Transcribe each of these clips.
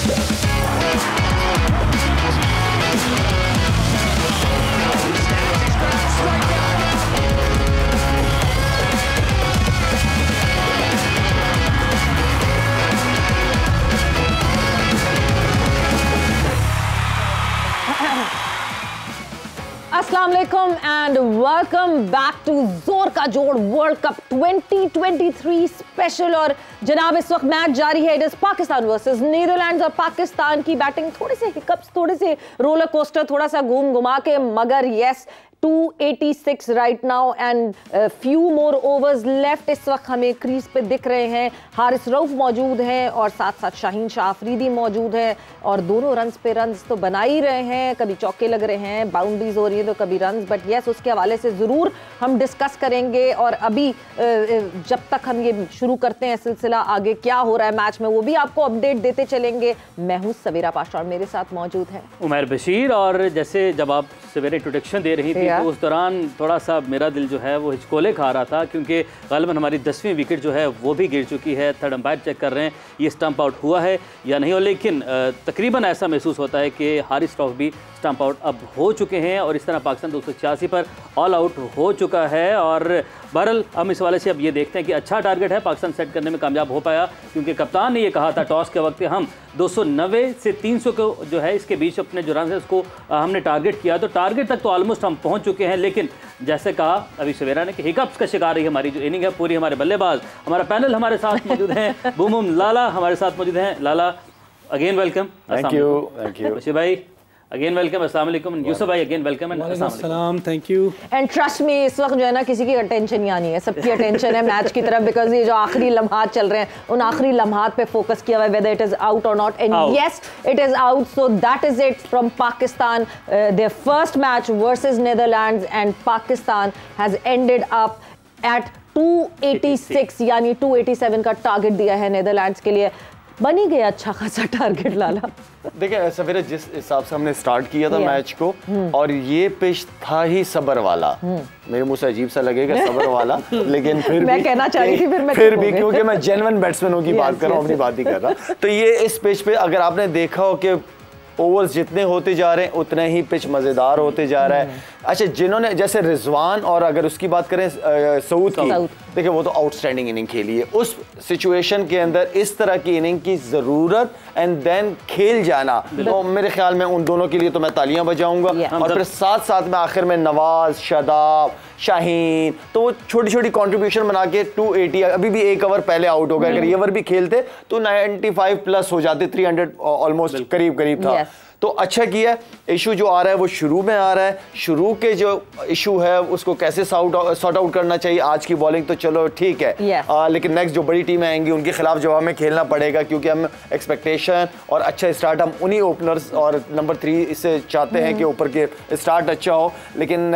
अस्सलाम वालेकुम and welcome back to Zor Ka जोड़ वर्ल्ड कप 2023 स्पेशल। और जनाब इस वक्त मैच जारी है। It is Pakistan versus Netherlands और पाकिस्तान की बैटिंग थोड़े से हिकअप्स, थोड़े से रोलर कोस्टर, थोड़ा सा घूम घुमा के, मगर yes 286 right now and few more overs left. इस वक्त हमें क्रीज पे दिख रहे हैं हारिस रऊफ मौजूद हैं और साथ साथ शाहीन शाह अफरीदी मौजूद है और दोनों रन्स पे रन्स तो बना ही रहे हैं। कभी चौके लग रहे हैं, बाउंड्रीज हो रही है तो कभी रन्स, बट यस उसके हवाले से ज़रूर हम डिस्कस करेंगे। और अभी जब तक हम ये शुरू करते हैं सिलसिला आगे क्या हो रहा है मैच में वो भी आपको अपडेट देते चलेंगे। मैं हूँ सवेरा पाशा और मेरे साथ मौजूद है उमैर बशीर। और जैसे जब आप सवेरे इंट्रोडक्शन दे रही थी तो उस दौरान थोड़ा सा मेरा दिल जो है वो हिचकोले खा रहा था, क्योंकि गालिबन हमारी 10वीं विकेट जो है वो भी गिर चुकी है। थर्ड अंपायर चेक कर रहे हैं ये स्टंप आउट हुआ है या नहीं हो, लेकिन तकरीबन ऐसा महसूस होता है कि हारिस रऊफ भी स्टंप आउट अब हो चुके हैं और इस तरह पाकिस्तान 286 पर ऑल आउट हो चुका है। और बहरहाल हम इस वाले से अब ये देखते हैं कि अच्छा टारगेट है, पाकिस्तान सेट करने में कामयाब हो पाया, क्योंकि कप्तान ने ये कहा था टॉस के वक्त हम 290 से 300 को जो है इसके बीच अपने जो रन है उसको हमने टारगेट किया, तो टारगेट तक तो ऑलमोस्ट हम पहुंच चुके हैं। लेकिन जैसे कहा अभी सवेरा ने कि हिकअप्स का शिकार रही हमारी जो इनिंग है पूरी। हमारे बल्लेबाज, हमारा पैनल हमारे साथ मौजूद हैं, बुम लाला हमारे साथ मौजूद हैं। लाला अगेन वेलकम। थैंक यू भाई अगेन वेलकम। अस्सलाम वालेकुम। यूसुफ भाई अगेन वेलकम एंड अस्सलाम। Thank you. And trust me इस वक्त जो है ना किसी की अटेंशन यहाँ नहीं है, सबकी अटेंशन है मैच की तरफ, बिकॉज ये जो आखिरी लम्हात चल रहे हैं उन आखिरी लम्हात पे फोकस किया हुआ है, वेदर इट इज आउट और not. And yes it is out, so that is it from Pakistan. Their first match versus Netherlands and Pakistan has ended up at 286 यानी 287 का टारगेट दिया है नीदरलैंड्स के लिए। बनी गया अच्छा खासा टारगेट लाला। देखिए सवेरे जिस हिसाब से हमने स्टार्ट किया था मैच को, और ये पिच था ही सबर वाला, मेरे मुंह से अजीब सा लगेगा सबर वाला, लेकिन फिर मैं भी कहना चाह रही थी फिर भी क्योंकि मैं जेन्युइन बैट्समैनों की बात कर रहा हूँ, अपनी बात ही कर रहा। तो ये इस पिच पे अगर आपने देखा हो कि ओवर्स जितने होते जा रहे हैं उतने ही पिच मज़ेदार होते जा रहा है। अच्छा, जिन्होंने जैसे रिजवान और अगर उसकी बात करें सऊद की, देखिए वो तो आउटस्टैंडिंग इनिंग खेली है। उस सिचुएशन के अंदर इस तरह की इनिंग की ज़रूरत एंड देन खेल जाना, तो मेरे ख्याल में उन दोनों के लिए तो मैं तालियां बजाऊंगा। और फिर साथ साथ में आखिर में नवाज, शादाब, शाहीन, तो वो छोटी छोटी कंट्रीब्यूशन बना के 280, अभी भी एक ओवर पहले आउट हो गए, अगर ये ओवर भी खेलते तो 95 प्लस हो जाते, 300 ऑलमोस्ट करीब था। तो अच्छा किया। इशू जो आ रहा है वो शुरू में आ रहा है, शुरू के जो इशू है उसको कैसे सॉर्ट आउट करना चाहिए। आज की बॉलिंग तो चलो ठीक है, लेकिन नेक्स्ट जो बड़ी टीमें आएंगी उनके खिलाफ जो हमें खेलना पड़ेगा, क्योंकि हम एक्सपेक्टेशन और अच्छा स्टार्ट हम उन्हीं ओपनर्स और नंबर 3 से चाहते हैं कि ऊपर के स्टार्ट अच्छा हो। लेकिन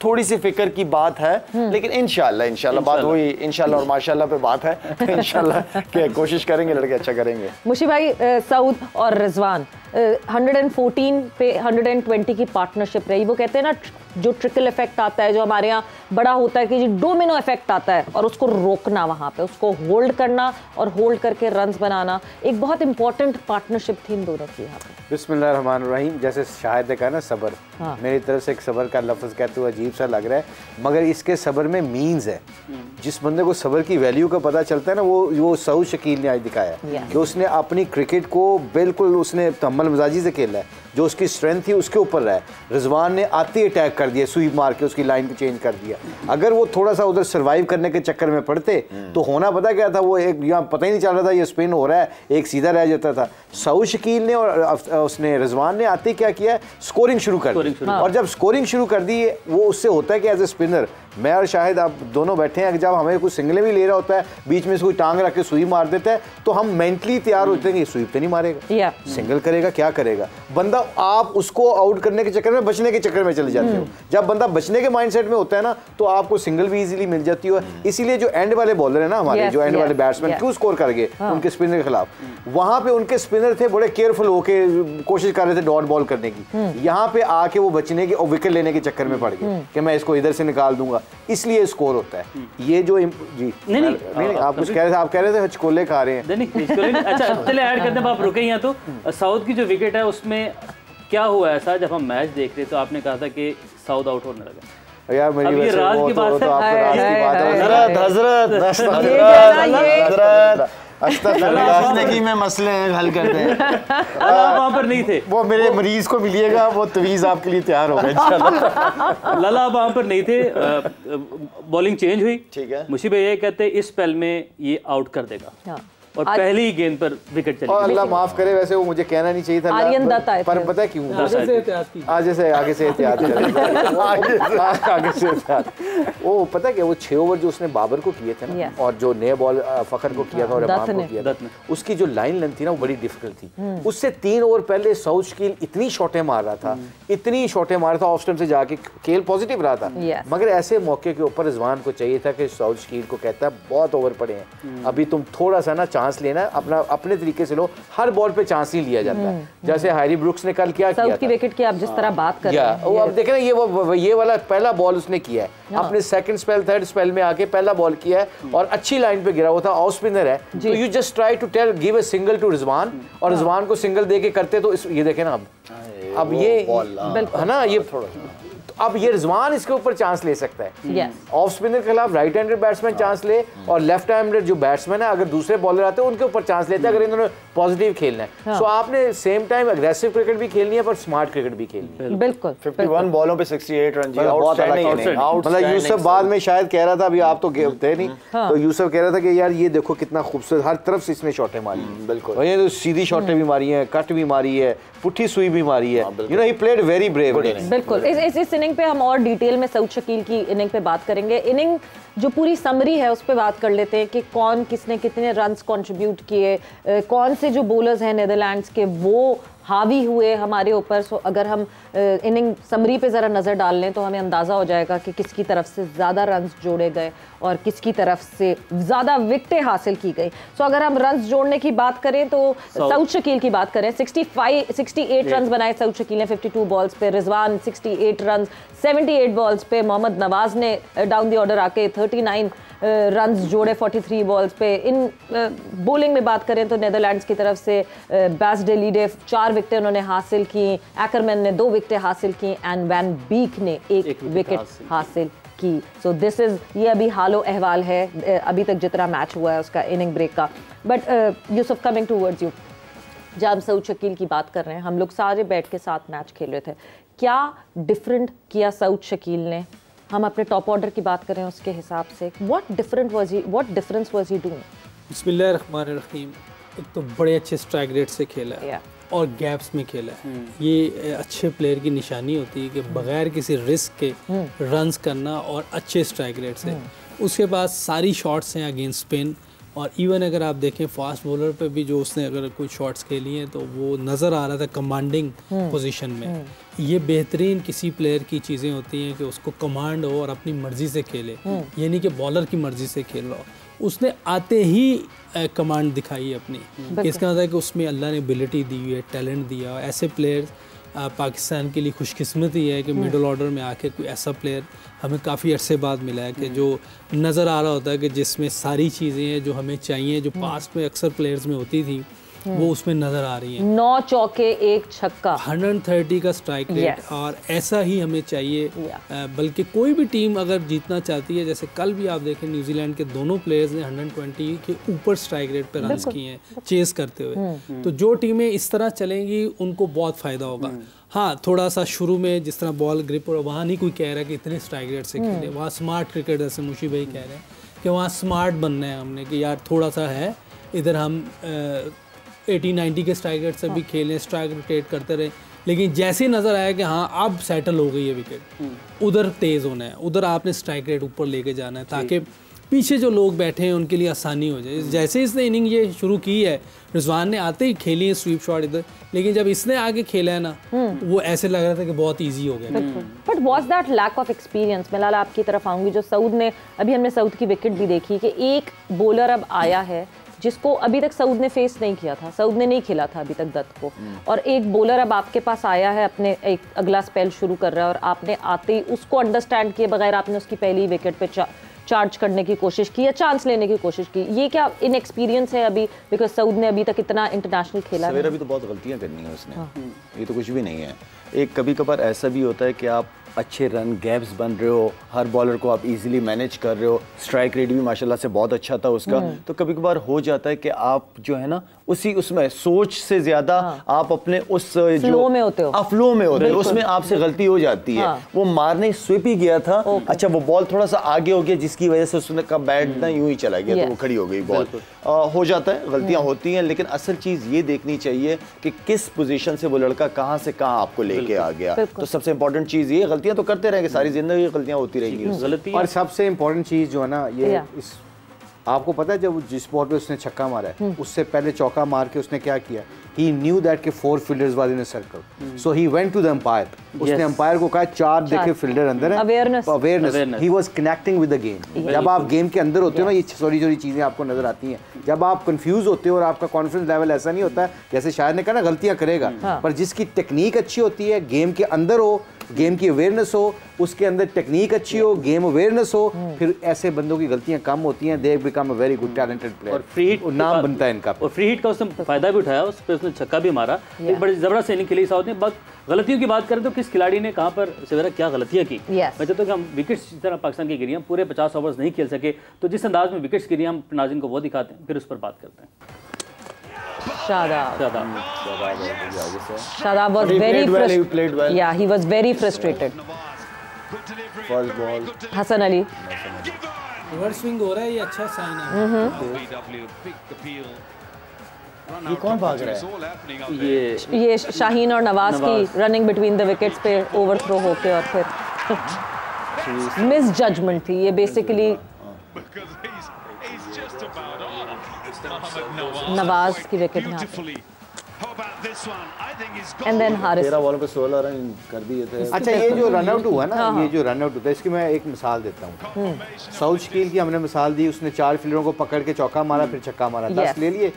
थोड़ी सी फिक्र की बात है, लेकिन इंशाल्लाह बात हुई, इंशाल्लाह और माशाल्लाह पे बात है, इंशाल्लाह के कोशिश करेंगे, लड़के अच्छा करेंगे। मुशी भाई, सऊद और रिजवान 114 पे 120 की पार्टनरशिप रही। वो कहते हैं ना जो ट्रिकल इफेक्ट आता है, जो हमारे यहाँ बड़ा होता है कि डोमिनो इफेक्ट आता है, और उसको रोकना, वहाँ पे उसको होल्ड करना और होल्ड करके रन्स बनाना, एक बहुत इंपॉर्टेंट पार्टनरशिप थी इन दोनों की यहाँ पे। बिस्मिल्लाहिर्रहमानिर्रहीम। जैसे शाहिद ने कहा ना सबर, मेरी तरफ से एक सबर का लफ्ज़ कहते हुए अजीब सा लग रहा है, मगर इसके सबर में मीन्स है। जिस बंदे को सबर की वैल्यू का पता चलता है ना, वो सऊद शकील ने आज दिखाया कि उसने अपनी क्रिकेट को बिल्कुल उसने तहम्मुल मिजाजी से खेला है, जो उसकी स्ट्रेंथ थी उसके ऊपर रहा है। रिजवान ने आते अटैक कर दिया, स्वीप मार के उसकी लाइन को चेंज कर दिया। अगर वो थोड़ा सा उधर सर्वाइव करने के चक्कर में पड़ते तो होना पता क्या था, वो एक यहाँ पता ही नहीं चल रहा था ये स्पिन हो रहा है, एक सीधा रह जाता था। सऊद शकील ने और उसने रिजवान ने आते क्या किया, स्कोरिंग शुरू कर दी। और जब स्कोरिंग शुरू कर दी, वो उससे होता है कि एज ए स्पिनर मैं और शाहिद आप दोनों बैठे हैं, जब हमें कोई सिंगलें भी ले रहा होता है, बीच में से कोई टांग रख के स्वीप मार देता है, तो हम मेंटली तैयार होते हैं कि स्वीप तो नहीं मारेगा, सिंगल करेगा, का क्या करेगा बंदा, आप उसको आउट करने के चक्कर में बचने के चक्कर में चले जाते हो। जब बंदा बचने के माइंडसेट में होता है ना तो आपको सिंगल भी इजीली मिल जाती है। इसीलिए जो एंड वाले बॉलर है ना हमारे, जो एंड वाले बैट्समैन क्यों स्कोर कर गए उनके स्पिनर के खिलाफ, वहां पे उनके स्पिनर थे बड़े केयरफुल होके कोशिश कर रहे थे डॉट बॉल करने की, यहाँ पे आके वो बचने के और विकेट लेने के चक्कर में पड़ गए कि मैं इसको इधर से निकाल दूंगा, इसलिए स्कोर होता है। ये जो जी नहीं आप कुछ कह रहे थे, आप कह रहे थे हिचकोले खा रहे हैं। नहीं अच्छा चले ऐड करते हैं, आप रुके यहाँ। तो साउथ की जो विकेट है उसमें क्या हुआ ऐसा, जब हम मैच देख रहे तो आपने कहा था कि साउथ आउट होने लगा यार मेरी वजह से राज की बात में मसले हल करते हैं। वहाँ पर नहीं थे, वो मेरे मरीज को मिलिएगा, वो तवीज़ आपके लिए तैयार हो गए इंशाल्लाह। लला वहाँ पर नहीं थे, बॉलिंग चेंज हुई, ठीक है। मुशीब ये कहते हैं इस स्पेल में ये आउट कर देगा और पहली ही गेंद पर विकेट चली। अल्लाह माफ करे, वैसे वो मुझे कहना नहीं चाहिए था आर्यन दत्त आए पर थे। पता है क्यों, आगे से आगे से एहतियात वो पता है कि वो 6 ओवर जो उसने बाबर को किए थे ना, और जो नए बॉल फखर को किया था और इमाम को किया था, उसकी जो लाइन लेंथ थी ना वो बड़ी डिफिकल्ट थी। उससे 3 ओवर पहले साउथ शकील इतनी शॉटें मार रहा था, इतनी शॉटें मार रहा था, ऑफ स्टंप से जाके खेल पॉजिटिव रहा था। मगर ऐसे मौके के ऊपर रिजवान को चाहिए था कि साउथ शकील को कहता है बहुत ओवर पड़े हैं, अभी तुम थोड़ा सा ना चांस लेना, अपने तरीके से लो, हर बॉल पे चांस नहीं लिया जाता। जैसे हैरी ब्रुक्स ने कल क्या किया की विकेट की आप जिस तरह बात कर रहे हैं, वो अब देखें ना, ये वाला पहला बॉल उसने किया है, अपने सेकंड स्पेल थर्ड स्पेल में आके पहला बॉल किया है और अच्छी लाइन पे गिरा हुआ था, ऑफ स्पिनर है, तो you just try to tell give a single to Rizwan, और रिजवान को सिंगल दे के करते तो ये देखें ना, अब ये है ना, ये अब ये रिजवान इसके ऊपर चांस ले सकता है। ऑफ स्पिनर के खिलाफ राइट हैंडेड बैट्समैन चांस ले, और लेफ्ट हैंडेड जो बैट्समैन है अगर दूसरे बॉलर आते हैं उनके ऊपर चांस लेते हैं, अगर इन्होंने पॉजिटिव खेलना है। सो आपने सेम टाइम अग्रेसिव क्रिकेट भी खेलनी है पर स्मार्ट क्रिकेट भी खेलनी है। बिल्कुल 51 बॉलों पे 68 रन, मतलब यूसुफ बाद में शायद कह रहा था, अभी आप तो थे नहीं, तो यूसुफ कह रहा था कि यार ये देखो कितना खूबसूरत, हर तरफ से इसने शॉटें मारी, बिल्कुल ये तो सीधी शॉटें भी मारी है, कट भी मारी है, पुट्ठी सुई भी मारी है, you know he played very brave. बिल्कुल इस इनिंग पे हम और डिटेल में सऊद शकील की इनिंग पे बात करेंगे। इनिंग जो पूरी समरी है उस पर बात कर लेते हैं कि कौन किसने कितने रन्स कंट्रीब्यूट किए, कौन से जो बॉलर्स हैं नीदरलैंड्स के वो हावी हुए हमारे ऊपर। सो अगर हम इनिंग समरी पे ज़रा नज़र डाल लें तो हमें अंदाज़ा हो जाएगा कि किसकी तरफ से ज़्यादा रन्स जोड़े गए और किसकी तरफ से ज़्यादा विकेटें हासिल की गई। सो अगर हम रन्स जोड़ने की बात करें तो सऊद शकील की बात करें, 68 रन्स बनाए सऊद शकील ने 52 बॉल्स पे, रिजवान 68 रन्स 78 बॉल्स पे, मोहम्मद नवाज ने डाउन द ऑर्डर आके 39 रन्स जोड़े 43 बॉल्स पे। इन बॉलिंग में बात करें तो नीदरलैंड्स की तरफ से बैस डेलीडे 4 विकेटें उन्होंने हासिल की, एक्करमैन ने 2 विकेटें हासिल की एंड वैन बीक ने 1 विकेट हासिल की। सो दिस इज ये अभी हालो अहवाल है अभी तक जितना मैच हुआ है उसका इनिंग ब्रेक का। But Yusuf coming towards you, जब हम सऊद शकील की बात कर रहे हैं, हम लोग सारे बैठ के साथ मैच खेल रहे थे, क्या डिफरेंट किया सऊद शकील ने? हम अपने टॉप ऑर्डर की बात करें उसके हिसाब से, what difference was he doing? बिस्मिल्लाहिर्रहमानिर्रहीम, एक तो बड़े अच्छे स्ट्राइक रेट से खेला है और गैप्स में खेला है। ये अच्छे प्लेयर की निशानी होती है कि बगैर किसी रिस्क के रन्स करना और अच्छे स्ट्राइक रेट से। उसके बाद सारी शॉट्स हैं अगेंस्ट स्पिन, और इवन अगर आप देखें फास्ट बॉलर पे भी जो उसने अगर कोई शॉट्स खेली हैं तो वो नज़र आ रहा था कमांडिंग पोजीशन में। ये बेहतरीन किसी प्लेयर की चीज़ें होती हैं कि उसको कमांड हो और अपनी मर्ज़ी से खेले, ये नहीं कि बॉलर की मर्ज़ी से खेल रहा हो। उसने आते ही कमांड दिखाई अपनी, इसका मतलब है कि उसमें अल्लाह ने एबिलिटी दी हुई है, टैलेंट दिया। ऐसे प्लेयर्स पाकिस्तान के लिए खुशकिस्मती है कि मिडिल ऑर्डर में आके कोई ऐसा प्लेयर हमें काफ़ी अरसे बाद मिला है कि जो नज़र आ रहा होता है कि जिसमें सारी चीज़ें हैं जो हमें चाहिए, जो पास्ट में अक्सर प्लेयर्स में होती थी वो उसमें नज़र आ रही है। 9 चौके 1 छक्का, 130 का स्ट्राइक रेट, और ऐसा ही हमें चाहिए। बल्कि कोई भी टीम अगर जीतना चाहती है, जैसे कल भी आप देखें न्यूजीलैंड के दोनों प्लेयर्स ने 120 के ऊपर स्ट्राइक रेट पर रन्स किए हैं चेस करते हुए। तो जो टीमें इस तरह चलेंगी उनको बहुत फ़ायदा होगा। हाँ, थोड़ा सा शुरू में जिस तरह बॉल ग्रिप, और वहाँ नहीं कोई कह रहा कि इतने स्ट्राइक रेट से खेले, वहाँ स्मार्ट क्रिकेट, जैसे मुशी भाई कह रहे हैं कि वहाँ स्मार्ट बनना है हमने कि यार थोड़ा सा है इधर हम 80-90 के स्ट्राइक रेट से भी खेलें, स्ट्राइक रोटेट करते रहे, लेकिन जैसे नज़र आया कि हाँ अब सेटल हो गई है विकेट, उधर तेज़ होना है, उधर आपने स्ट्राइक रेट ऊपर लेके जाना है ताकि पीछे जो लोग बैठे हैं उनके लिए आसानी हो जाए। जैसे इसने इनिंग ये शुरू की है, रिजवान ने आते ही खेली है स्वीप शॉट इधर, लेकिन जब इसने आगे खेला है ना वो ऐसे लग रहा था कि बहुत इजी हो गया। But was that lack of experience? मैं आपकी तरफ आऊंगी, जो सऊद ने, अभी हमने सऊद की विकेट भी देखी कि एक बॉलर अब आया है जिसको अभी तक सऊद ने फेस नहीं किया था, सऊद ने नहीं खेला था अभी तक दत्त को, और एक बॉलर अब आपके पास आया है, अपने एक अगला स्पेल शुरू कर रहा है, और आपने आते ही उसको अंडरस्टैंड किए बगैर आपने उसकी पहली विकेट पे चार्ज करने की कोशिश की या चांस लेने की कोशिश की। ये क्या इनएक्सपीरियंस है अभी, बिकॉज सऊद ने अभी तक इतना इंटरनेशनल खेला है? अभी तो बहुत गलतियां करनी है उसने, ये तो कुछ भी नहीं है। एक कभी कभार ऐसा भी होता है कि आप अच्छे रन गैप्स बन रहे हो, हर बॉलर को आप इजीली मैनेज कर रहे हो, स्ट्राइक रेट भी माशाल्लाह से बहुत अच्छा था उसका, तो कभी कभार हो जाता है कि आप जो है ना उसमें सोच से ज्यादा आप अपने उस फ्लो में होते हो, फ्लो में होते हो, उसमें आपसे गलती हो जाती है। वो मारने स्विप ही गया था, अच्छा वो बॉल थोड़ा सा आगे हो गया जिसकी वजह से उसने का बैट ना यूं ही चला गया, तो वो खड़ी हो गई बॉल। हो जाता है, गलतियां होती हैं, लेकिन असल चीज ये देखनी चाहिए कि किस पोजीशन से वो लड़का कहां से कहां आपको लेके आ गया। तो सबसे इंपॉर्टेंट चीज ये, गलतियां तो करते रहेंगे, सारी जिंदगी गलतियां होती रहेंगी। और सबसे इंपॉर्टेंट चीज जो है ना, ये इस आपको पता है जब जिस बॉल पे उसने छक्का मारा है उससे पहले चौका मार के उसने क्या किया, he knew that के 4 fielders वाले ने circle, so he went to the umpire, उसने अंपायर को कहा 4 देखे फील्डर अंदर है, awareness, he was connecting with the game। जब आप गेम के अंदर होते हो ना, ये छोटी छोटी चीजें आपको नजर आती हैं। जब आप कंफ्यूज होते हो और आपका कॉन्फिडेंस लेवल ऐसा नहीं होता है, जैसे शायद ने कहा ना गलतियां करेगा, पर जिसकी टेक्निक अच्छी होती है, गेम के अंदर हो, गेम की अवेयरनेस हो, उसके अंदर टेक्निक अच्छी हो, गेम अवेयरनेस हो, फिर ऐसे बंदों की गलतियां कम होती हैं, they become a very good talented player, और फ्री हिट नाम बनता है इनका। और फ्री हिट का उसने फायदा भी उठाया, उस पर उसने छक्का भी मारा, एक बड़ी जबरदस्त इनिंग खेली साउथ ने। बस गलतियों की बात करें तो किस खिलाड़ी ने कहां पर सवेरा क्या गलतियां की? मैं चाहता हूं कि हम विकेट्स जिस तरह पाकिस्तान की गिरी, हम पूरे 50 ओवर्स नहीं खेल सके, तो जिस अंदाज में विकेट्स गिरी हम नाज़रीन को वो दिखाते हैं, फिर उस पर बात करते हैं। Shadab was very frustrated. Yeah, he was very frustrated. First ball. Hassan Ali. Reverse swing हो रहा है, ये अच्छा साइन है। ये कौन भाग रहा है? ये शाहीन और नवाज की रनिंग बिटवीन द विकेट्स पे ओवरथ्रो होके और फिर मिस जजमेंट थी ये बेसिकली। नवाज की विकेट में एंड देन हारिस 13 बॉलों पे 16 रन कर दिए थे। अच्छा, ये जो रन आउट हुआ ना, ये जो रन आउट होता है, इसकी मैं एक मिसाल देता हूँ। सऊद शकील की हमने मिसाल दी, उसने 4 फील्डरों को पकड़ के चौका मारा, फिर छक्का मारा, 10 ले लिए,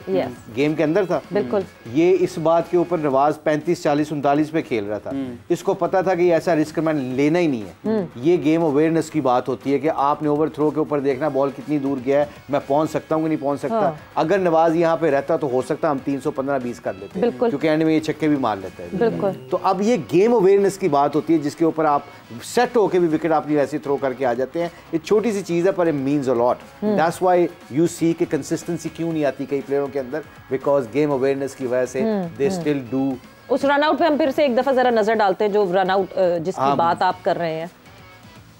गेम के अंदर था। बिल्कुल। ये इस बात के ऊपर नवाज 35, 40, 39 पे खेल रहा था, इसको पता था कि ऐसा रिस्क मैं लेना ही नहीं है। ये गेम अवेयरनेस की बात होती है कि आपने ओवर थ्रो के ऊपर देखना बॉल कितनी दूर गया है, मैं पहुंच सकता हूँ कि नहीं पहुंच सकता। अगर नवाज यहाँ पे रहता तो हो सकता हम 315-20 कर लेते, क्योंकि एंड में ये छक्के भी मार लेता है। बिल्कुल। तो अब ये गेम अवेयरनेस की बात होती है जिसके ऊपर आप सेट होके भी विकेट अपनी वैसे थ्रो करके आ जाते हैं। ये छोटी सी चीज है पर it means a lot. That's why you see कि कंसिस्टेंसी क्यों नहीं आती कई प्लेयरों के अंदर, बिकॉज गेम अवेयरनेस की वजह से दे स्टिल डू। उस रन आउट पे हम फिर से एक दफा जरा नजर डालते हैं, जो रन आउट जिसकी बात आप कर रहे हैं।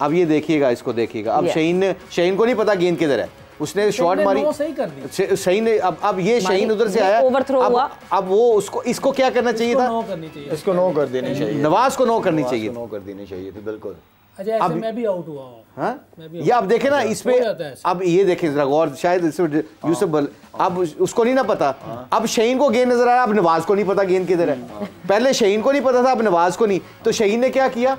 अब ये देखिएगा, इसको देखिएगा। अब शहीन को नहीं पता गेंद किधर है, उसने शॉट मारी, सही कर दी सही ने। अब ये शहीन उधर से आया, अब वो उसको इसको क्या करना चाहिए था, इसको नो कर देनी चाहिए, नवाज को नो करनी चाहिए, नो कर देनी चाहिए थी। बिल्कुल। अच्छा, ऐसे मैं भी आउट हुआ हूं। हाँ, ये आप देखें ना इस पे, अब ये देखें जरा गौर, शायद यूसुफ अब उसको नहीं ना पता, अब शहीन को गेंद नजर आ रहा है, अब नवाज को नहीं पता गेंद किधर है। पहले शहीन को नहीं पता था, अब नवाज को नहीं, तो शहीन ने क्या किया,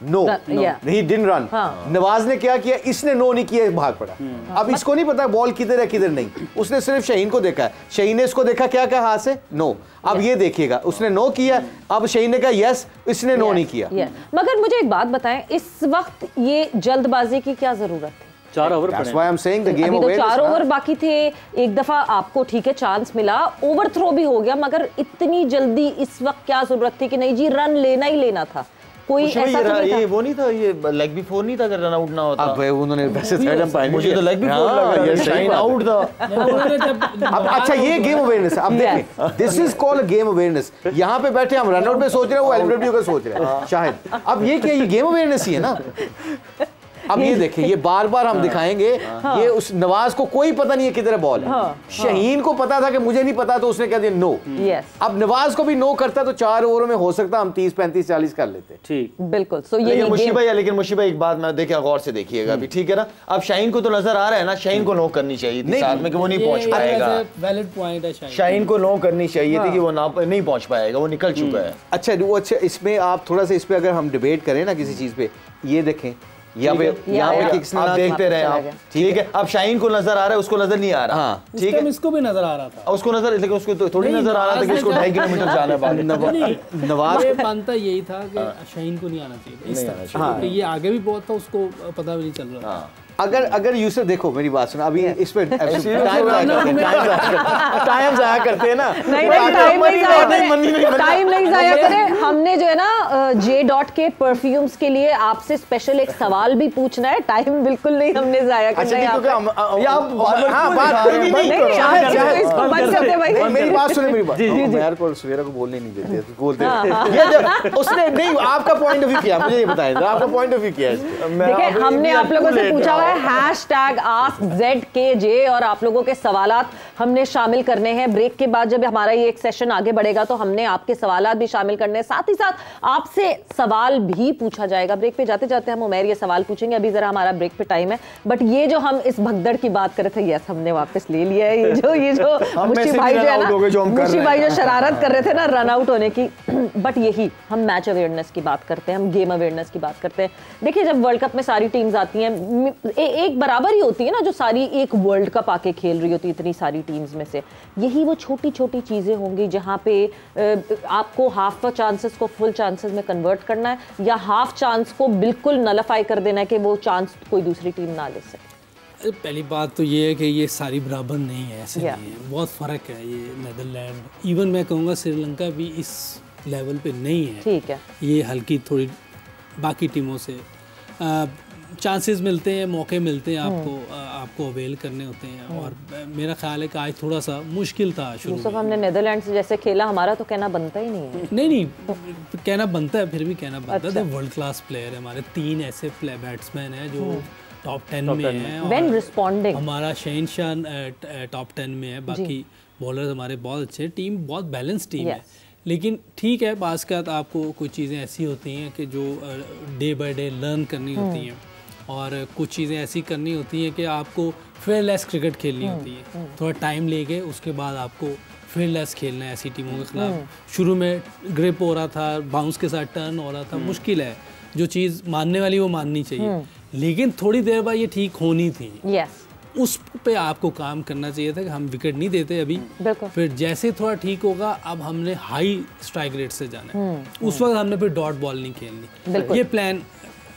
no, he didn't run. Nawaz ने क्या किया, इसने नो नहीं किया, भाग पड़ा। अब इसको नहीं पता बॉल किधर है किधर नहीं, उसने सिर्फ शहीन को देखा है, शहीन ने इसको देखा, क्या कहा हाथ से, नो। अब ये देखिएगा, उसने नो किया, अब शहीन ने कहा यस, इसने नो नहीं किया। मगर मुझे एक बात बताएं, इस वक्त ये जल्दबाजी की क्या जरूरत थी? 4 over That's why I'm saying the game अभी तो 4 ओवर ना? बाकी थे। एक दफा आपको ठीक है चांस मिला, ओवर थ्रो भी हो गया, मगर इतनी जल्दी इस वक्त क्या जरूरत थी कि नहीं जी रन लेना ही लेना था? कोई ऐसा तो नहीं था, ये वो नहीं था, ये लेग भी 4 नहीं था अगर रन आउट ना होता। अब उन्होंने वैसे थर्ड अंपायर, मुझे तो लेग भी 4 लग रहा है, शाइन आउट था। अब अच्छा, ये गेम अवेयरनेस, अब देखिए, this is called game awareness. यहाँ पे बैठे हम रन आउट में सोच रहे हैं, वो एलबीडब्ल्यू का सोच रहे हैं शायद। अब ये क्या, ये गेम अवेयरनेस ही है ना। अब ये देखें, ये बार बार हम दिखाएंगे, ये उस नवाज को कोई पता नहीं है किधर बॉल है। शाहीन को पता था कि मुझे नहीं पता, तो उसने कह दिया नो। अब नवाज को भी नो करता तो 4 ओवरों में हो सकता हम 30, 35, 40 कर लेते। ठीक, बिल्कुल। सो ये मुशीबा है, लेकिन मुशीबा एक बात मैं देखिए गौर से देखिएगा अभी, ठीक है ना। अब शाहीन को तो नजर आ रहा है ना, शाहीन को नो करनी चाहिए थी साथ में कि वो नहीं पहुंच पाएगा। वैलिड पॉइंट है, शाहीन को नो करनी चाहिए थी कि वो नहीं पहुंच पाएगा, वो निकल चुका है। अच्छा इसमें आप थोड़ा सा इस पे अगर हम डिबेट करें ना किसी चीज पे, ये देखें यहाँ पे आप देखते रहे आप, ठीक है। अब शाहीन को नजर आ रहा है, उसको नजर नहीं आ रहा, ठीक है। इसको भी नजर आ रहा था, उसको नजर, लेकिन उसको तो थोड़ी नजर आ रहा था कि उसको 2.5 किलोमीटर जाना है। नवाज मानता यही था कि शाहीन को नहीं आना चाहिए इस तरह से, ये आगे भी बहुत था, उसको पता भी नहीं चल रहा था। अगर यूसुफ देखो मेरी बात सुनो, अभी इस पे टाइम जाया करते हैं ना, टाइम नहीं जाया करें। हमने जो है ना जे डॉट के परफ्यूम्स के लिए आपसे स्पेशल एक सवाल भी पूछना है, टाइम बिल्कुल नहीं हमने जाया करना है। मेरी बात सुने, मेरी बात यार को सवेरा को बोलने नहीं देते, बोलते उसने नहीं, आपका पॉइंट ऑफ व्यू क्या, मुझे ये बताएं आपका पॉइंट ऑफ व्यू क्या है। देखिए, हमने आप लोगों से पूछा #AskZKJ और आप लोगों के सवालात हमने शामिल करने हैं। ब्रेक के बाद जब हमारा ये एक सेशन आगे बढ़ेगा तो हमने आपके सवालात भी शामिल करने हैं, साथ ही साथ आपसे सवाल भी पूछा जाएगा। ब्रेक पे जाते जाते हम उमैर ये सवाल पूछेंगे, अभी जरा हमारा ब्रेक पे टाइम है, बट ये जो हम इस भगदड़ की बात कर रहे थे, यस हमने वापस ले लिया है। ये जो मुशी भाई जो है ना, मुशी भाई जो शरारत कर रहे थे ना रन आउट होने की, बट यही हम मैच अवेयरनेस की बात करते हैं, हम गेम अवेयरनेस की बात करते हैं। देखिए, जब वर्ल्ड कप में सारी टीम्स आती हैं, एक बराबर ही होती है ना, जो सारी एक वर्ल्ड कप आके खेल रही होती है इतनी सारी टीम्स में से, यही वो छोटी छोटी चीजें होंगी जहां पे आपको हाफ चांसेस को फुल चांसेस में कन्वर्ट करना है, या हाफ चांस को बिल्कुल नलिफाई कर देना है कि वो चांस कोई दूसरी टीम ना ले सके। पहली बात तो ये है कि ये सारी बराबर नहीं है, ऐसे नहीं है, बहुत फ़र्क है। ये नीदरलैंड, इवन मैं कहूँगा श्रीलंका भी इस लेवल पे नहीं है, ठीक है। ये हल्की थोड़ी बाकी टीमों से चांसेस मिलते हैं, मौके मिलते हैं आपको अवेल करने होते हैं। और मेरा ख्याल है कि आज थोड़ा सा मुश्किल था शुरू में। हमने नीदरलैंड से जैसे खेला, हमारा तो कहना बनता ही नहीं है। नहीं कहना बनता है, फिर भी कहना बनता है। वर्ल्ड क्लास प्लेयर है हमारे, 3 ऐसे बैट्समैन हैं जो टॉप 10 में हैं। व्हेन रिस्पोंडिंग हमारा शहनशाह टॉप 10 में है, बाकी बॉलर्स हमारे बहुत अच्छे, टीम बहुत बैलेंस टीम है। लेकिन ठीक है, बाज़ का आपको कुछ चीज़ें ऐसी होती हैं कि जो डे बाय डे लर्न करनी होती हैं, और कुछ चीज़ें ऐसी करनी होती हैं कि आपको फेयरलेस क्रिकेट खेलनी होती है। थोड़ा टाइम लेके उसके बाद आपको फेयरलेस खेलना है ऐसी टीमों के खिलाफ। शुरू में ग्रिप हो रहा था, बाउंस के साथ टर्न हो रहा था, मुश्किल है। जो चीज़ मानने वाली वो माननी चाहिए, लेकिन थोड़ी देर बाद ये ठीक होनी थी। उस पे आपको काम करना चाहिए था कि हम विकेट नहीं देते अभी, फिर जैसे थोड़ा ठीक होगा, अब हमने हाई स्ट्राइक रेट से जाना है। उस वक्त हमने फिर डॉट बॉल नहीं खेलनी। ये प्लान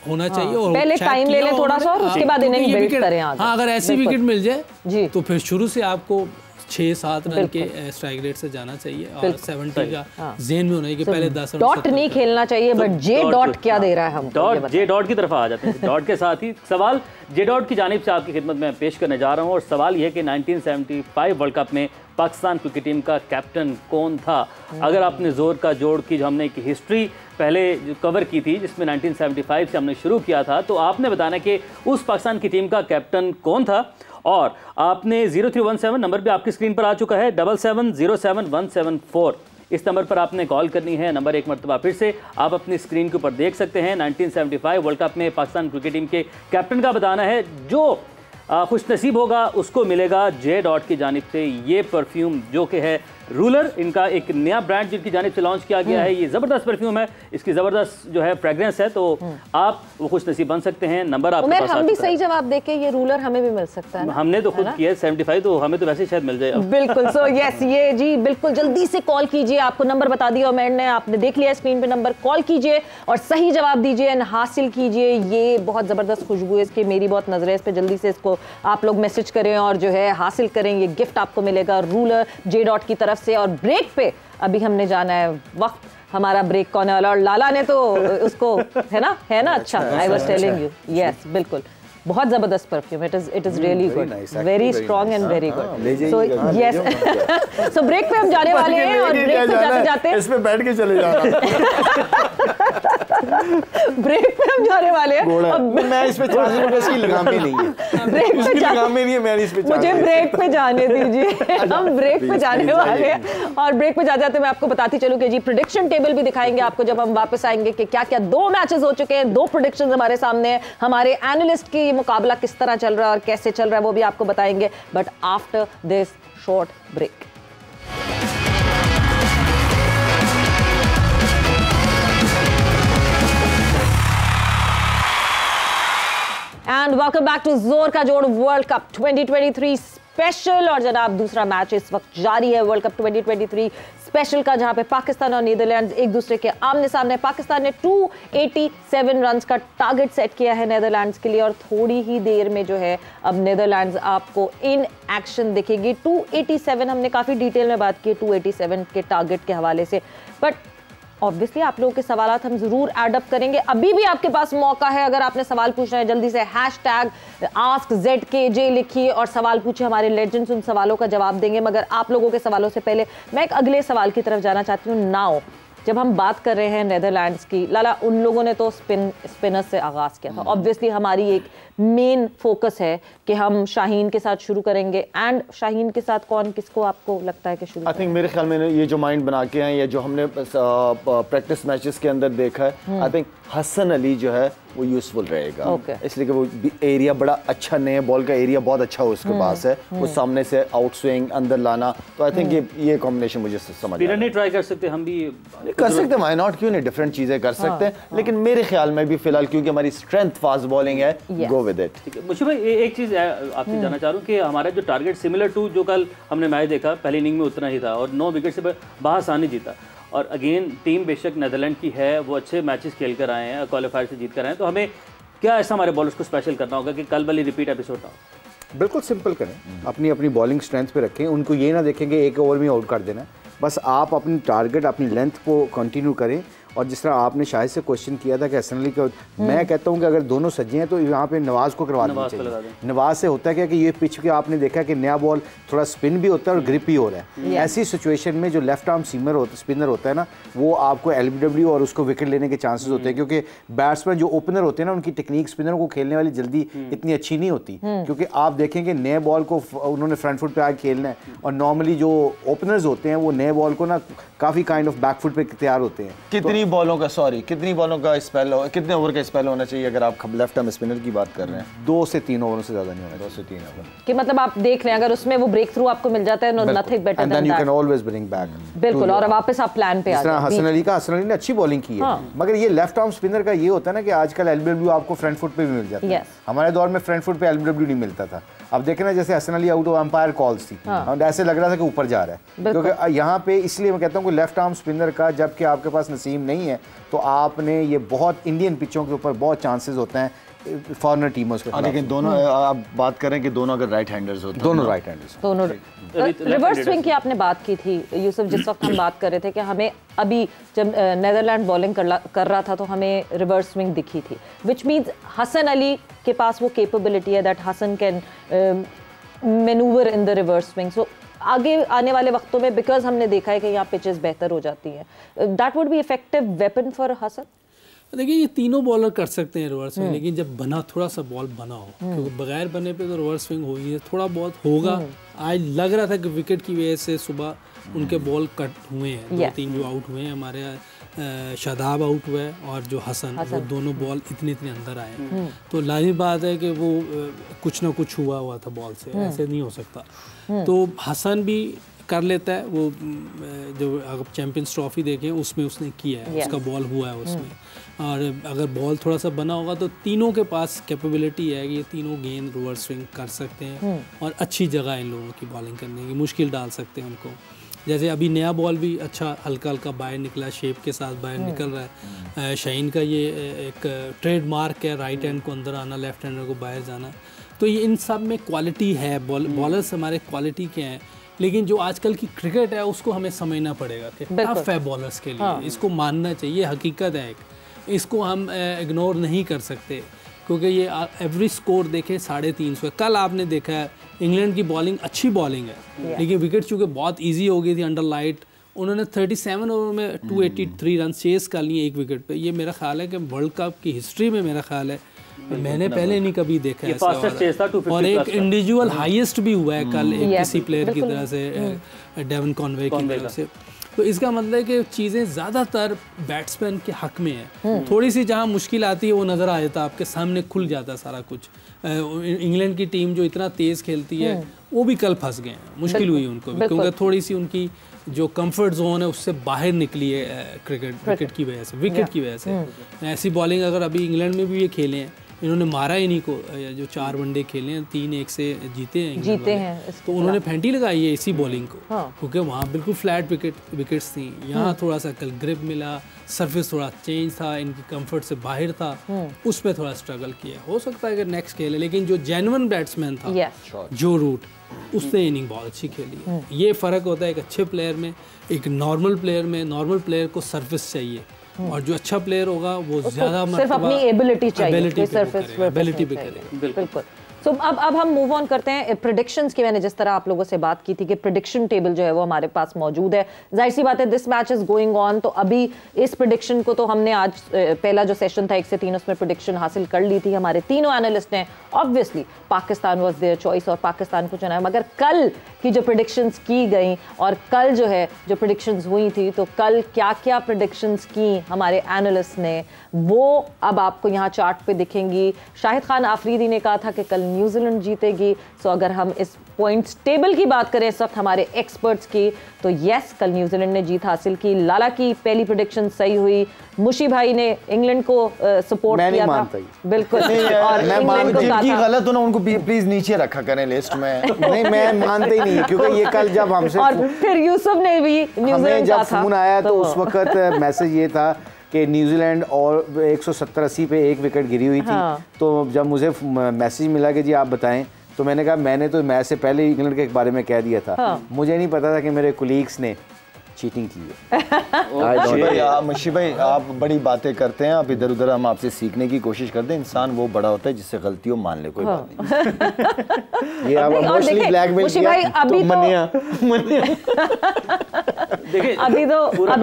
होना चाहिए, और पहले टाइम ले लें थोड़ा सा और उसके बाद इन्हें बिल्ड करें आगे। हाँ, अगर ऐसी विकेट मिल जाए तो फिर शुरू से आपको 6-7 रन के स्ट्राइक रेट से जाना चाहिए, और 70 का ज़हन में होना चाहिए कि पहले 10 डॉट नहीं खेलना चाहिए, बट जे डॉट क्या दे रहा है हम जे डॉट की तरफ आ जाते हैं। डॉट के साथ ही सवाल जे डॉट की जानिब से आपकी खिदमत में पेश करने जा रहा हूँ, और सवाल यह कि 1975 वर्ल्ड कप में पाकिस्तान क्रिकेट टीम का कैप्टन कौन था। अगर आपने जोर का जोड़ की जो हमने एक हिस्ट्री पहले कवर की थी, जिसमें 1975 से हमने शुरू किया था, तो आपने बताना कि उस पाकिस्तान की टीम का कैप्टन कौन था। और आपने 0317 नंबर भी आपकी स्क्रीन पर आ चुका है, 7707-174, इस नंबर पर आपने कॉल करनी है। नंबर एक मरतबा फिर से आप अपनी स्क्रीन के ऊपर देख सकते हैं। 1975 वर्ल्ड कप में पाकिस्तान क्रिकेट टीम के कैप्टन का बताना है। जो खुश नसीब होगा उसको मिलेगा जे डॉट की जानिब से ये परफ्यूम, जो कि है रूलर। इनका एक नया ब्रांड जिनकी जानिब से लॉन्च किया गया है। ये ज़बरदस्त परफ्यूम है, इसकी ज़बरदस्त जो है फ्रेग्रेंस है, तो आप वो खुश नसीब बन सकते हैं। नंबर आपके पास हम भी सही जवाब देके ये रूलर हमें भी मिल सकता है। हमने तो खुद किया 75, तो हमें तो वैसे शायद मिल जाए। बिल्कुल। सो यस, ये जी बिल्कुल जल्दी से कॉल कीजिए, आपको नंबर बता दिया उमैर ने, आपने देख लिया स्क्रीन पे नंबर, कॉल कीजिए और सही जवाब दीजिए एंड हासिल कीजिए ये बहुत ज़बरदस्त खुशबू है इसकी, मेरी बहुत नजर है इस पर। जल्दी से इसको आप लोग मैसेज करें और जो है हासिल करें, ये गिफ्ट आपको मिलेगा रूलर जे डॉट की तरफ से। और ब्रेक पे अभी हमने जाना है, वक्त हमारा ब्रेक का होने वाला, और लाला ने तो उसको है ना अच्छा, I was telling you, yes बिल्कुल, बहुत जबरदस्त perfume, it is really good, very strong and very good. So yes, so break पे हम जाने वाले हैं, और ब्रेक पे जाते जाते इसमें बैठ के चले जाना। ब्रेक पे हम जाने वाले हैं। अब मैं इस पे चांसेस में इसकी लगाम ही नहीं है, ब्रेक पे लगाम में नहीं है, मैं इस पे मुझे ब्रेक पे जाने दीजिए। हम ब्रेक पे जाने वाले हैं और ब्रेक पे जाते जाते मैं आपको बताती चलूं कि जी प्रेडिक्शन टेबल भी दिखाएंगे आपको जब हम वापस आएंगे कि क्या क्या 2 मैचेस हो चुके हैं, 2 प्रेडिक्शंस हमारे सामने हैं, हमारे एनालिस्ट की मुकाबला किस तरह चल रहा है और कैसे चल रहा है वो भी आपको बताएंगे, but after this short break. And welcome back to Zor Ka जोड़ वर्ल्ड कप 2023 स्पेशल। और जनाब दूसरा मैच इस वक्त जारी है वर्ल्ड कप 2023 स्पेशल का, जहां पे पाकिस्तान और नीदरलैंड्स एक दूसरे के आमने सामने। पाकिस्तान ने 287 रन्स का टारगेट सेट किया है नीदरलैंड्स के लिए और थोड़ी ही देर में जो है अब नीदरलैंड्स आपको इन एक्शन दिखेगी। 287 हमने काफ़ी डिटेल में बात की 287 के टारगेट के हवाले से, बट ऑब्वियसली आप लोगों के सवालात हम जरूर एडअप करेंगे। अभी भी आपके पास मौका है, अगर आपने सवाल पूछना है जल्दी से #AskZKJ लिखिए और सवाल पूछिए, हमारे लेजेंड्स उन सवालों का जवाब देंगे। मगर आप लोगों के सवालों से पहले मैं एक अगले सवाल की तरफ जाना चाहती हूँ। नाउ जब हम बात कर रहे हैं नीदरलैंड्स की, लाला उन लोगों ने तो स्पिनर से आगाज़ किया था। ऑब्वियसली हमारी एक मेन फोकस है कि हम शाहीन के साथ शुरू करेंगे। एंड शाहीन के साथ कौन किसको आपको लगता है कि शुरू? आई थिंक मेरे ख्याल में ये जो माइंड बना के हैं या जो हमने प्रैक्टिस मैचेस के अंदर देखा है, आई थिंक हसन अली जो है वो यूजफुल रहेगा, इसलिए कि वो एरिया बड़ा अच्छा, नए बॉल का एरिया बहुत अच्छा उसके पास है, वो सामने से आउट स्विंग अंदर लाना, तो आई थिंक ये कॉम्बिनेशन मुझे समझ स्पिनर नहीं ट्राई कर सकते, हम भी कर सकते हैं, व्हाई नॉट, क्यों नहीं, डिफरेंट चीजें कर सकते हैं। लेकिन मेरे ख्याल में भी फिलहाल क्योंकि हमारी स्ट्रेंथ फास्ट बॉलिंग है, गो विद इट। ठीक है मुझे भाई एक चीज आपसे जानना चाह रहा हूँ कि हमारा जो टारगेट सिमिलर टू जो कल हमने मैच देखा, पहली इनिंग में उतना ही था और 9 विकेट से बाहसानी जीता। और अगेन टीम बेशक नीदरलैंड की है, वो अच्छे मैचेस खेल कर आए हैं, क्वालिफायर से जीत कर आए हैं, तो हमें क्या ऐसा हमारे बॉलर्स को स्पेशल करना होगा कि कल वाली रिपीट एपिसोड ना हो? बिल्कुल सिंपल करें, अपनी अपनी बॉलिंग स्ट्रेंथ पे रखें, उनको ये ना देखें कि एक ओवर में आउट कर देना, बस आप अपनी टारगेट अपनी लेंथ को कंटिन्यू करें। और जिस तरह आपने शाहिद से क्वेश्चन किया था कि हसन अली को, मैं कहता हूं कि अगर दोनों सज्जे हैं तो यहाँ पे नवाज को करवा देना चाहिए। नवाज से होता है क्या कि ये पिच के आपने देखा कि नया बॉल थोड़ा स्पिन भी होता है और ग्रिप भी हो रहा है, ऐसी सिचुएशन में जो लेफ्ट आर्म स्पिनर होता है ना, वो आपको LBW और उसको विकेट लेने के चांसेस होते हैं, क्योंकि बैट्समैन जो ओपनर होते हैं ना, उनकी टेक्निक स्पिनर को खेलने वाली जल्दी इतनी अच्छी नहीं होती, क्योंकि आप देखेंगे नए बॉल को उन्होंने फ्रंट फुट पे आगे खेलना है, और नॉर्मली जो ओपनर्स होते हैं वो नए बॉल को ना काफ़ी काइंड ऑफ बैक फुट पे तैयार होते हैं। कितनी बॉलों का स्पेल, कितने ओवर का स्पेल होना चाहिए अगर आप लेफ्ट आर्म स्पिनर की बात कर रहे हैं? 2 से 3 ओवरों से ज़्यादा नहीं होना, 2 से 3 ओवर कि मतलब आप देख लें अगर उसमें वो ब्रेक थ्रू आपको मिल जाता है, nothing better than that, and then you can always bring back. बिल्कुल, और वापस आप प्लान पे आ जाए। हसन अली ने अच्छी बॉलिंग की है, मगर ये लेफ्ट आर्म स्पिनर का ये होता है ना कि आजकल LBW आपको फ्रंट फुट पे भी मिल जाता है, हमारे दौर में फ्रंट फुट पे LBW नहीं मिलता था। अब देखें ना, जैसे Hasan Ali out of umpire calls थी, ऐसे लग रहा था कि ऊपर जा रहा है, क्योंकि यहाँ पे इसलिए मैं कहता हूँ कि लेफ्ट आर्म स्पिनर का जबकि आपके पास नसीब नहीं है, तो आपने ये बहुत इंडियन पिचों के ऊपर बहुत चांसेस होते हैं फॉरनर टीमों के, लेकिन दोनों आप बात करें कि दोनों अगर राइट हैंडर्स होते हैं, दोनों राइट हैंडर्स, दोनों रिवर्स स्विंग की आपने बात की थी यूसुफ, जिस वक्त हम बात कर रहे थे कि हमें अभी जब नीदरलैंड बॉलिंग कर रहा था तो हमें रिवर्स स्विंग दिखी थी, विच मीन्स हसन अली के पास वो कैपेबिलिटी है that Hasan can manoeuvre in the reverse swing. So आगे आने वाले वक्तों में बिकॉज हमने देखा है कि यहाँ पिचेस बेहतर हो जाती हैं, that would be effective weapon for Hasan. देखिए ये तीनों बॉलर कर सकते हैं रिवर्स स्विंग, लेकिन जब बना थोड़ा सा बॉल बना हो, क्योंकि बगैर बने पे तो रिवर्स स्विंग हो ही है, थोड़ा बहुत होगा। आज लग रहा था कि विकेट की वजह से सुबह उनके बॉल कट हुए हैं, 2-3 जो आउट हुए हैं, हमारे शादाब आउट हुए और जो हसन, वो दोनों बॉल इतने अंदर आए, तो लाजिमी बात है कि वो कुछ ना कुछ हुआ था बॉल से, ऐसे नहीं हो सकता। तो हसन भी कर लेता है, वो जो अगर चैंपियंस ट्रॉफी देखें उसमें उसने किया है, उसका बॉल हुआ है उसमें, और अगर बॉल थोड़ा सा बना होगा तो तीनों के पास कैपेबिलिटी है कि ये तीनों गेंद रिवर्स स्विंग कर सकते हैं और अच्छी जगह इन लोगों की बॉलिंग करने की, मुश्किल डाल सकते हैं उनको। जैसे अभी नया बॉल भी अच्छा हल्का हल्का बाहर निकला, शेप के साथ बाहर निकल रहा है। शाहीन का ये एक ट्रेडमार्क है, राइट हैंड को अंदर आना, लेफ्ट हैंडर को बाहर जाना, तो ये इन सब में क्वालिटी है। बॉलर्स हमारे क्वालिटी के हैं, लेकिन जो आजकल की क्रिकेट है उसको हमें समझना पड़ेगा कि टफ है बॉलर्स के लिए, इसको मानना चाहिए, हकीकत है एक, इसको हम इग्नोर नहीं कर सकते, क्योंकि ये एवरेज स्कोर देखें 350। कल आपने देखा है इंग्लैंड की बॉलिंग अच्छी बॉलिंग है, लेकिन विकेट चूँकि बहुत इजी हो गई थी अंडर लाइट, उन्होंने 37 ओवर में 283 रन चेस कर लिए एक विकेट पे। ये मेरा ख्याल है कि वर्ल्ड कप की हिस्ट्री में मेरा ख्याल है मैंने पहले नहीं कभी देखा ऐसा वाला। और एक इंडिविजुअल हाईएस्ट भी हुआ है कल एक किसी प्लेयर की तरह से, डेवन कॉनवे की तरफ से। तो इसका मतलब है कि चीज़ें ज़्यादातर बैट्समैन के हक में है। थोड़ी सी जहाँ मुश्किल आती है वो नज़र आ जाता है, आपके सामने खुल जाता है सारा कुछ। इंग्लैंड की टीम जो इतना तेज़ खेलती है वो भी कल फंस गए हैं, मुश्किल हुई उनको भी, क्योंकि थोड़ी सी उन्की जो कंफर्ट जोन है उससे बाहर निकली है विकेट की वजह से। ऐसी बॉलिंग अगर अभी इंग्लैंड में भी ये खेले हैं, इन्होंने मारा ही नहीं को, जो 4 वनडे खेले हैं 3-1 से जीते हैं तो उन्होंने फेंटी लगाई है इसी बॉलिंग को, क्योंकि वहाँ बिल्कुल फ्लैट विकेट्स थी। यहाँ थोड़ा सा कल ग्रिप मिला, सरफेस थोड़ा चेंज था, इनकी कंफर्ट से बाहर था, उस पर थोड़ा स्ट्रगल किया। हो सकता है कि नेक्स्ट खेले, लेकिन जो जेन्युइन बैट्समैन था जो रूट, उसने इनिंग बहुत अच्छी खेली है। ये फ़र्क होता है एक अच्छे प्लेयर में, एक नॉर्मल प्लेयर में। नॉर्मल प्लेयर को सरफेस चाहिए और जो अच्छा प्लेयर होगा वो ज्यादा सिर्फ अपनी एबिलिटी चाहिए, एबिलिटी पे करेगा। बिल्कुल। तो अब हम मूव ऑन करते हैं प्रेडिक्शंस की। मैंने जिस तरह आप लोगों से बात की थी कि प्रेडिक्शन टेबल जो है वो हमारे पास मौजूद है। जाहिर सी बात है this match is going on, तो अभी इस प्रेडिक्शन को तो हमने आज पहला जो सेशन था 1 से 3 उसमें प्रेडिक्शन हासिल कर ली थी। हमारे तीनों एनालिस्ट ने obviously Pakistan was their choice और पाकिस्तान को चुना। मगर कल की जो प्रेडिक्शंस की गई और कल जो है जो प्रेडिक्शंस हुई थी, तो कल क्या क्या प्रेडिक्शंस की हमारे एनालिस्ट ने, वो अब आपको यहाँ चार्ट पे दिखेंगी। शाहिद खान आफरीदी ने कहा था कि कल न्यूजीलैंड जीतेगी। सो अगर हम इस पॉइंट्स टेबल की बात करें इस वक्त हमारे एक्सपर्ट्स की, तो यस कल न्यूजीलैंड ने जीत हासिल की। लाला की पहली प्रेडिक्शन सही हुई। मुशी भाई ने इंग्लैंड को सपोर्ट किया था, बिल्कुल। और इंग्लैंड को कहा था गलत हो ना, उनको प्लीज नीचे रखा करें लिस्ट में। नहीं, मैं मानता ही नहीं, क्योंकि ये कल जब हमसे और फिर यूसुफ ने भी न्यूजीलैंड जब फोन आया तो उस वक्त मैसेज ये था कि न्यूजीलैंड और 170-80 पे 1 विकेट गिरी हुई थी। तो जब मुझे मैसेज मिला कि जी आप बताएं, तो मैंने कहा मैंने तो मैच से पहले इंग्लैंड के बारे में कह दिया था। मुझे नहीं पता था कि मेरे कोलीग्स ने चीटिंग की है। मुशी भाई आप बड़ी बातें करते हैं, आप इधर उधर हम आपसे सीखने की कोशिश करते हैं। इंसान वो बड़ा होता है जिससे गलतियों मान ले, कोई बात नहीं। ये आप इमोशनली ब्लैकमेल किया अभी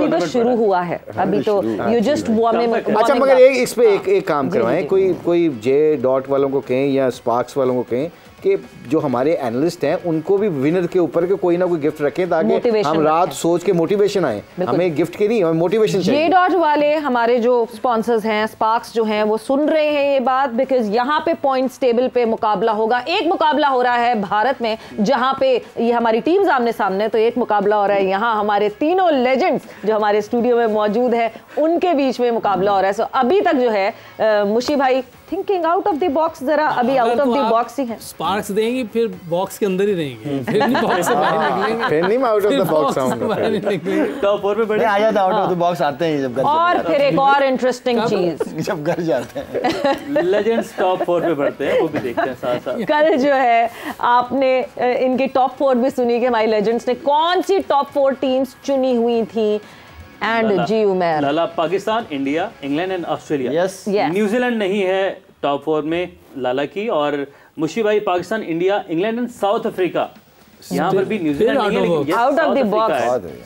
तो शुरू हुआ है, अभी तो यू जस्ट वार्मिंग। अच्छा, मगर इस पे एक काम करवाएं, कोई जे डॉट वालों को कहें या स्पार्क्स वालों को कहें कि जो हमारे एनालिस्ट हैं उनको भी विनर के ऊपर के कोई ना कोई गिफ्ट रखें, ताकि हम रात सोच के मोटिवेशन आए। हमें गिफ्ट के नहीं, हमें मोटिवेशन चाहिए। जे डॉट वाले हमारे जो स्पॉन्सर्स हैं, स्पार्क्स जो हैं, वो सुन रहे हैं ये बात, बिकॉज यहाँ पे पॉइंट्स टेबल पे मुकाबला होगा। एक मुकाबला हो रहा है भारत में जहाँ पे ये हमारी टीम्स आमने सामने, तो एक मुकाबला हो रहा है यहाँ हमारे तीनों लेजेंड्स जो हमारे स्टूडियो में मौजूद है उनके बीच में मुकाबला हो रहा है। सो अभी तक जो है मुशी भाई thinking out of the box, जरा अभी आउट ऑफ द बॉक्स ही है। स्पार्क्स देंगे फिर बॉक्स के अंदर ही रहेंगे, फिर नहीं बॉक्स से बाहर निकलेंगे, फिर नहीं आउट ऑफ द बॉक्स आऊंगा। टॉप 4 पे बड़े आ जाता आउट ऑफ द बॉक्स आते हैं जब घर, और फिर एक और इंटरेस्टिंग चीज जब घर जाते हैं लेजेंड्स टॉप 4 पे बढ़ते हैं, वो भी देखते हैं साथ साथ। कल जो है आपने इनकी टॉप 4 भी सुनी कि हमारे लेजेंड्स ने कौन सी टॉप 4 टीम्स चुनी हुई थी। And ji Umar Lala Pakistan, India, England and Australia. Yes, New Zealand नहीं है टॉप 4 में लाला की, और मुशी भाई Pakistan, India, England and south Africa. यहाँ पर भी न्यूजीलैंड नहीं है, लेकिन out of the box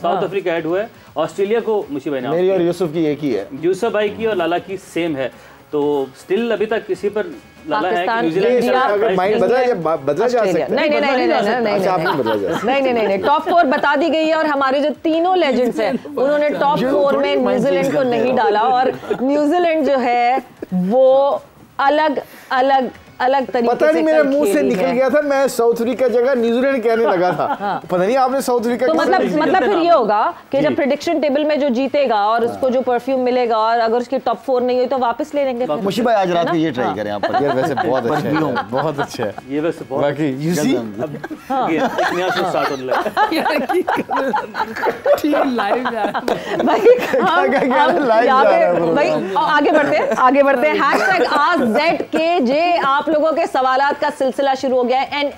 south Africa add हुआ है। ऑस्ट्रेलिया को मुशी भाई ने, मेरी और यूसुफ की एक ही है, यूसुफ भाई की और लाला की सेम है। तो स्टिल अभी तक किसी पर लाला है कि न्यूजीलैंड अगर माइंड बदला जा सकता है। नहीं, टॉप 4 बता दी गई है और हमारे जो तीनों लेजेंड्स हैं उन्होंने टॉप 4 में न्यूजीलैंड को नहीं डाला, और न्यूजीलैंड जो है वो अलग तरीके पता नहीं मेरे मुंह से निकल गया था, मैं साउथ अफ्रीका जगह न्यूजीलैंड कहने लगा था। पता नहीं आपने साउथ अफ्रीका, तो मतलब फिर ये होगा कि जब प्रेडिक्शन टेबल में जो जीतेगा और उसको जो परफ्यूम मिलेगा, और अगर उसकी टॉप 4 नहीं हुई तो वापस ले लेंगे। मुशी भाई आज रात को ये ट्राई करें आप पर, यार वैसे बहुत अच्छा है, बहुत अच्छा है ये, वैसे बहुत बाकी यू सी एक नया शो स्टार्ट होने लगा। ठीक लाइव जा रहा है भाई, आगे बढ़ते हैं। #AskZKJ आप लोगों के सवालात का सिलसिला शुरू हो गया है, एंड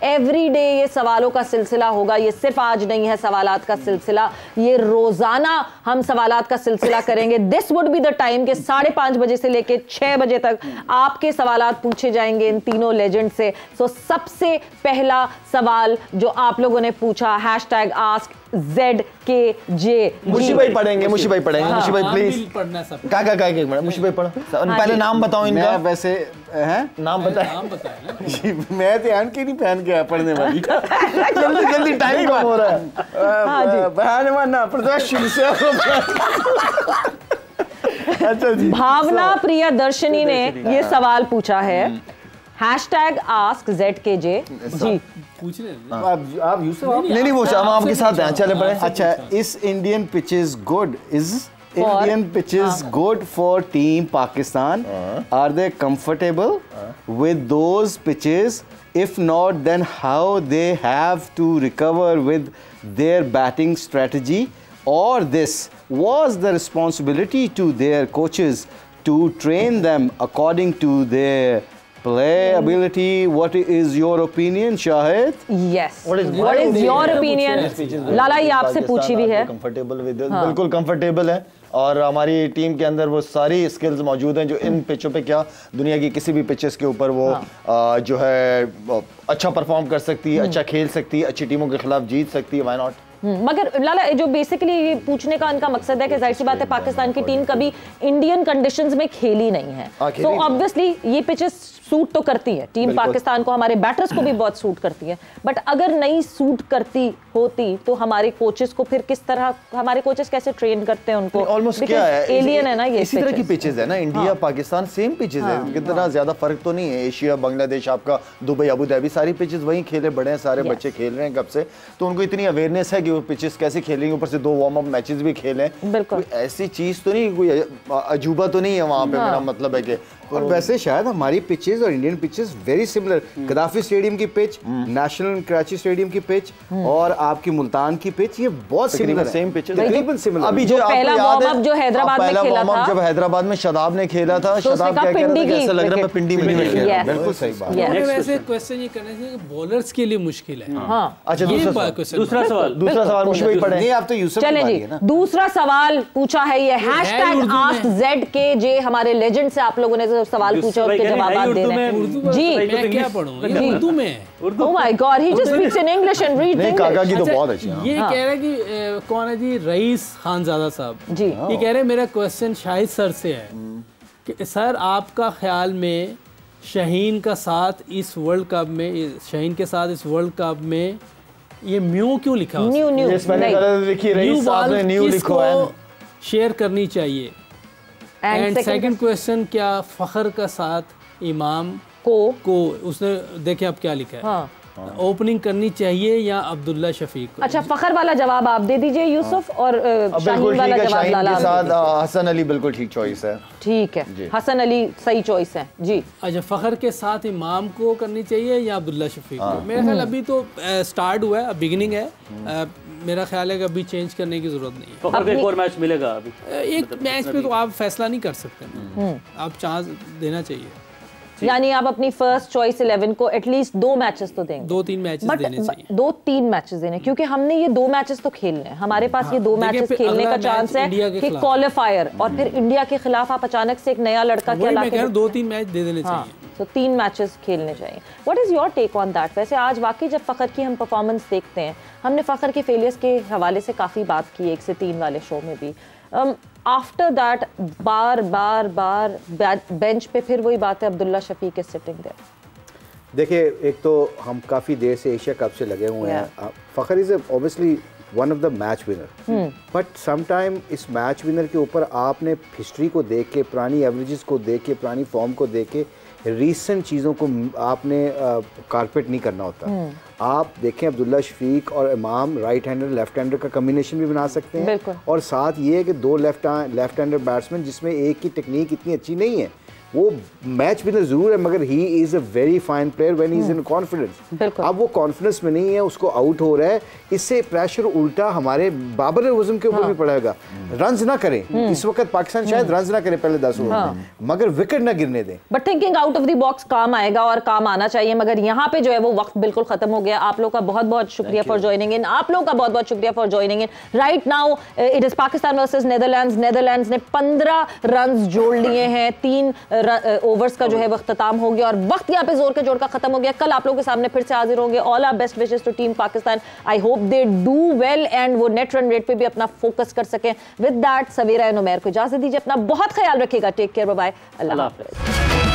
एवरी डे ये सवालों का सिलसिला होगा। ये सिर्फ आज नहीं है सवालात का सिलसिला, ये रोजाना हम सवालात का सिलसिला करेंगे। This would be the time के 5:30 बजे से लेके 6 बजे तक आपके सवालात पूछे जाएंगे इन तीनों लेजेंड से। सो सबसे पहला सवाल जो आप लोगों ने पूछा, #AskZKJ ZKJ। मुशी भाई पढ़ेंगे, मुशी भाई पढ़ेंगे, मुशी भाई प्लीज पढ़ना सब का एक मिनट, मुशी भाई पढ़ो पहले नाम बताओ इनका। वैसे हैं नाम बताए, नाम बताया ना मैं ध्यान के नहीं पहन के आया पढ़ने वाली जल्दी जल्दी टाइम कम हो रहा है। बयान मानना प्रदर्शन से अच्छा जी। भावना प्रियदर्शनी ने ये सवाल पूछा है, #AskZKJ। जी पूछ रहे हैं आप यूसुफ आप नहीं वो हम आपके साथ हैं, चले पढ़े। अच्छा, इस Indian pitches good is Indian pitches good for team Pakistan? Are they comfortable with those pitches? If not, then how they have to recover with their batting strategy? Or this was the responsibility to their coaches to train them according to their play ability? What is your opinion, Shahid? Yes. What is your opinion? लाला ये आपसे पूछी भी है। Comfortable with, बिल्कुल comfortable है और हमारी team के अंदर वो सारी स्किल्स मौजूद हैं जो इन पिचों पे क्या दुनिया की किसी भी पिचेस के ऊपर वो जो है अच्छा परफॉर्म कर सकती है, अच्छा खेल सकती है, अच्छी टीमों के खिलाफ जीत सकती है। Why not? मगर लाला जो बेसिकली ये पूछने का इनका मकसद है कि जाहिर सी बात है पाकिस्तान की टीम कभी इंडियन कंडीशंस में खेली नहीं है, तो ऑब्वियसली ये पिचेस सूट तो करती है टीम पाकिस्तान को, हमारे बैटर्स को भी बहुत सूट करती है, बट अगर नहीं सूट करती होती तो हमारे कोचेस को फिर किस तरह, हमारे कोचेस कैसे ट्रेन करते हैं उनको? ऑलमोस्ट क्या है, एलियन है ना ये इसी तरह की पिचेस है ना, इंडिया पाकिस्तान सेम पिचेस है, कितना ज्यादा फर्क तो नहीं है। एशिया, बांग्लादेश, आपका दुबई, अबू धाबी, सारी पिचेस वहीं खेले बड़े हैं, सारे बच्चे खेल रहे हैं कब से, तो उनको इतनी अवेयरनेस है कि वो पिचेस कैसे खेलेंगे, ऊपर से 2 वार्म अप मैचेस भी खेले। कोई ऐसी चीज तो नहीं, कोई अजूबा तो नहीं है वहां पे, मेरा मतलब है कि। और वैसे शायद हमारी पिचेस और Indian pitches very similar, Gaddafi stadium की पिच, नेशनल कराची स्टेडियम की पिच और आपकी मुल्तान की पिच, ये बहुत सिमिलर है, सेम पिचेस तकरीबन सिमिलर। अभी जो पहला वार्म अप जो हैदराबाद में खेला था, जब हैदराबाद में शादाब ने खेला था, शादाब क्या कह रहा था, ऐसा लग रहा है मैं पिंडी में खेल, बिल्कुल सही बात है। वैसे क्वेश्चन ये करना चाहिए कि बॉलर्स के लिए मुश्किल है। अच्छा दूसरा सवाल मुझे वही पढ़े। नहीं, आप तो यूसुफ चलें जी, दूसरा सवाल पूछा है ये #AskZKJ, हमारे लेजेंड से आप लोगों ने जो सवाल पूछा उसके जवाब दे रहे हैं जी। मैं क्या पढ़ूं, ये उर्दू में है। Oh my God, he just speaks in English and reads English. काका की तो बहुत अच्छी। ये कह रहा है कि कौन है जी, रईस खानजादा साहब जी, ये कह रहे हैं मेरा क्वेश्चन शाहिद सर से है कि सर आपका ख्याल में शाहीन का साथ इस वर्ल्ड कप में, शाहीन के साथ इस वर्ल्ड कप में ये म्यू क्यों लिखा है? न्यू शेयर करनी चाहिए। एंड सेकंड क्वेश्चन, क्या फखर का साथ इमाम को उसने देखे अब क्या लिखा है, ओपनिंग करनी चाहिए या अब्दुल्ला शफीक को? अच्छा, फखर वाला जवाब आप दे दीजिए यूसुफ, और शाहीन वाला जवाब लाला के साथ हसन अली बिल्कुल ठीक चॉइस है। ठीक है, हसन अली सही चॉइस है जी। अच्छा, फखर के साथ इमाम को करनी चाहिए या अब्दुल्ला शफीक को? मेरा ख्याल अभी तो स्टार्ट हुआ है, बिगिनिंग है, मेरा ख्याल है कि अभी चेंज करने की जरूरत नहीं है। फखर को एक और मैच मिलेगा अभी, एक मैच पे तो आप फैसला नहीं कर सकते, आप चांस देना चाहिए। यानी आप अपनी फर्स्ट चॉइस 11 को एटलीस्ट 2 मैचेस तो देंगे, 2-3 मैचेस देने चाहिए, 2-3 मैचेस देने, क्योंकि हमने ये 2 मैचेस तो खेलने हैं, हमारे पास ये 2 मैचेस खेलने का चांस है कि क्वालिफायर, और फिर इंडिया के खिलाफ आप अचानक से एक नया लड़का क्या लाके 2-3 मैच दे देने चाहिए, तो 3 मैचेस खेलने चाहिए। What is your take on that? वैसे आज वाकई जब फखर की हम परफॉर्मेंस देखते हैं, हमने फखर के फेलियर्स के हवाले से काफ़ी बात की 1 से 3 वाले शो में भी, आफ्टर दैट बार बेंच पे फिर वही बात है, Abdullah Shafique is sitting there. देखिए, एक तो हम काफ़ी देर से एशिया कप से लगे हुए हैं, Fakhar is obviously one of the match winner, but sometime इस मैच विनर के ऊपर आपने हिस्ट्री को देख के, पुरानी एवरेजेस को देख के, पुरानी फॉर्म को देख के, रीसेंट चीज़ों को आपने कारपेट नहीं करना होता। आप देखें, अब्दुल्ला शफीक और इमाम राइट हैंडर लेफ्ट हैंडर का कम्बिनेशन भी बना सकते हैं, और साथ ये है कि 2 लेफ्ट हैंडर बैट्समैन जिसमें एक की टेक्निक इतनी अच्छी नहीं है, वो मैच विनर जरूर है, मगर he is a very fine player when he is in confidence. अब वो कॉन्फिडेंस में नहीं है, उसको आउट हो रहा है, इससे प्रेशर उल्टा हमारे बाबर आज़म के ऊपर भी पड़ेगा। रन्स ना करें, इस वक्त पाकिस्तान शायद रन्स ना करें पहले 10 ओवर में, मगर विकेट ना गिरने दें, but thinking out of the box काम आएगा और काम आना चाहिए, मगर यहाँ पे जो है वो वक्त बिल्कुल खत्म हो गया। आप लोग का बहुत बहुत शुक्रिया फॉर ज्वाइनिंग इन, आप लोग का बहुत बहुत शुक्रिया for joining in. Right now it is Pakistan versus Netherlands. Netherlands ने 15 रन जोड़ लिए हैं, 3 ओवर्स का जो है वो अख्ताम हो गया और वक्त यहाँ पे जोर का जोड़ का खत्म हो गया। कल आप लोगों के सामने फिर से हाजिर होंगे। All our best wishes to team Pakistan. I hope they do well and वो नेट रन रेट पे भी अपना फोकस कर सकें। With that Savera and Umair को इजाजत दीजिए। अपना बहुत ख्याल रखिएगा। टेक केयर, बाय बाय, अल्लाह हाफिज़।